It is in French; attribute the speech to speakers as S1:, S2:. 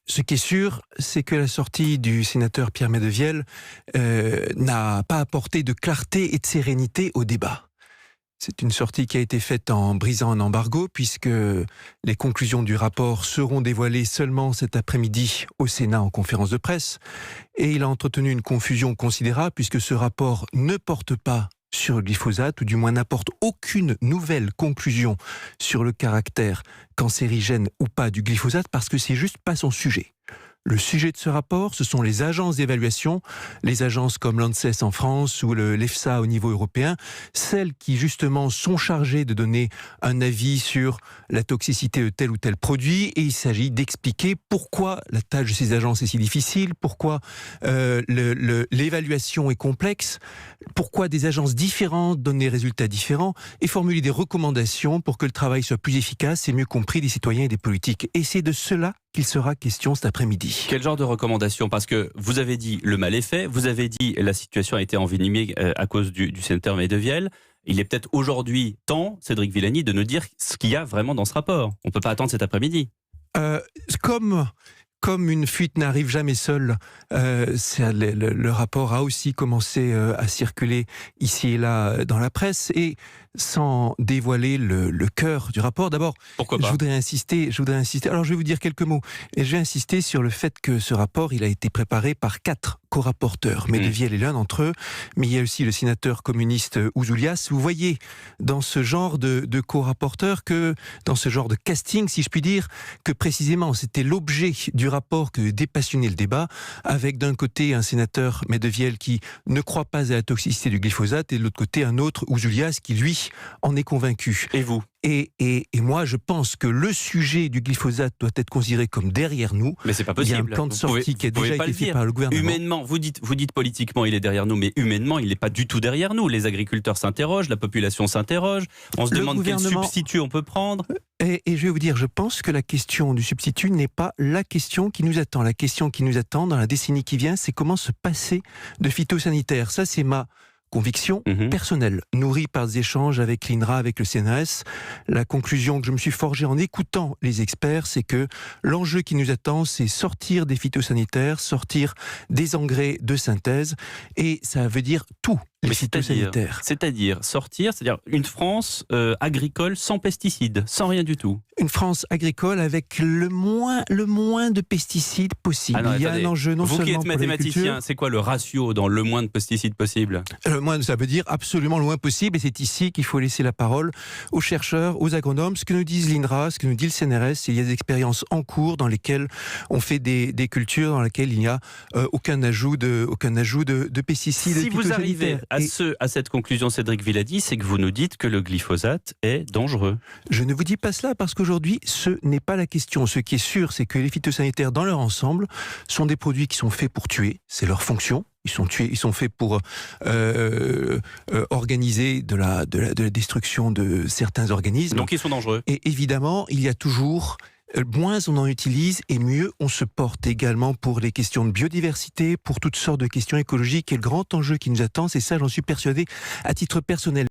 S1: Ce qui est sûr, c'est que la sortie du sénateur Pierre Medevielle n'a pas apporté de clarté et de sérénité au débat. C'est une sortie qui a été faite en brisant un embargo, puisque les conclusions du rapport seront dévoilées seulement cet après-midi au Sénat en conférence de presse. Et il a entretenu une confusion considérable, puisque ce rapport ne porte pas sur le glyphosate, ou du moins n'apporte aucune nouvelle conclusion sur le caractère cancérigène ou pas du glyphosate, parce que c'est juste pas son sujet. Le sujet de ce rapport, ce sont les agences d'évaluation, les agences comme l'ANSES en France ou l'EFSA au niveau européen, celles qui justement sont chargées de donner un avis sur la toxicité de tel ou tel produit, et il s'agit d'expliquer pourquoi la tâche de ces agences est si difficile, pourquoi l'évaluation est complexe, pourquoi des agences différentes donnent des résultats différents, et formuler des recommandations pour que le travail soit plus efficace et mieux compris des citoyens et des politiques. Et c'est de cela qu'il sera question cet après-midi.
S2: Quel genre de recommandations? Parce que vous avez dit le mal est fait, vous avez dit la situation a été envenimée à cause du sénateur Medevielle. Il est peut-être aujourd'hui temps, Cédric Villani, de nous dire ce qu'il y a vraiment dans ce rapport. On ne peut pas attendre cet après-midi.
S1: Comme une fuite n'arrive jamais seule, le rapport a aussi commencé à circuler ici et là dans la presse, et sans dévoiler le cœur du rapport. D'abord, je voudrais insister. Alors, je vais vous dire quelques mots. Et je vais insister sur le fait que ce rapport, il a été préparé par 4 co-rapporteurs. Medevielle est l'un d'entre eux, mais il y a aussi le sénateur communiste Ouzoulias. Vous voyez, dans ce genre de co-rapporteurs, dans ce genre de casting, si je puis dire, que précisément, c'était l'objet du rapport que dépassionner le débat, avec d'un côté un sénateur Medevielle qui ne croit pas à la toxicité du glyphosate, et de l'autre côté un autre, Ouzoulias, qui lui en est convaincu.
S2: Et vous?
S1: Et moi, je pense que le sujet du glyphosate doit être considéré comme derrière nous.
S2: Mais c'est pas possible.
S1: Il y a un plan de sortie qui a déjà été fait par le gouvernement.
S2: Humainement, vous dites politiquement il est derrière nous, mais humainement il n'est pas du tout derrière nous. Les agriculteurs s'interrogent, la population s'interroge, on se demande quel substitut on peut prendre.
S1: Et je vais vous dire, je pense que la question du substitut n'est pas la question qui nous attend. La question qui nous attend dans la décennie qui vient, c'est comment se passer de phytosanitaire. Ça, c'est ma conviction personnelle, nourrie par des échanges avec l'INRA, avec le CNRS. La conclusion que je me suis forgée en écoutant les experts, c'est que l'enjeu qui nous attend, c'est sortir des phytosanitaires, sortir des engrais de synthèse, et ça veut dire tout. Les phytosanitaires.
S2: C'est-à-dire sortir, c'est-à-dire une France agricole sans pesticides, sans rien du tout.
S1: Une France agricole avec le moins de pesticides possible.
S2: Il
S1: y a un enjeu non seulement pour l'agriculture. Vous qui êtes mathématicien,
S2: c'est quoi le ratio dans le moins de pesticides possible?
S1: Le moins, ça veut dire absolument le moins possible, et c'est ici qu'il faut laisser la parole aux chercheurs, aux agronomes. Ce que nous disent l'INRA, ce que nous dit le CNRS, il y a des expériences en cours dans lesquelles on fait des cultures dans lesquelles il n'y a aucun ajout de pesticides.
S2: Si vous arrivez à cette conclusion, Cédric Villani, c'est que vous nous dites que le glyphosate est dangereux.
S1: Je ne vous dis pas cela parce qu'aujourd'hui, ce n'est pas la question. Ce qui est sûr, c'est que les phytosanitaires, dans leur ensemble, sont des produits qui sont faits pour tuer. C'est leur fonction. Ils sont faits pour organiser de la destruction de certains organismes.
S2: Donc ils sont dangereux.
S1: Et évidemment, il y a toujours... moins on en utilise et mieux on se porte, également pour les questions de biodiversité, pour toutes sortes de questions écologiques. Et le grand enjeu qui nous attend, c'est ça, j'en suis persuadé, à titre personnel.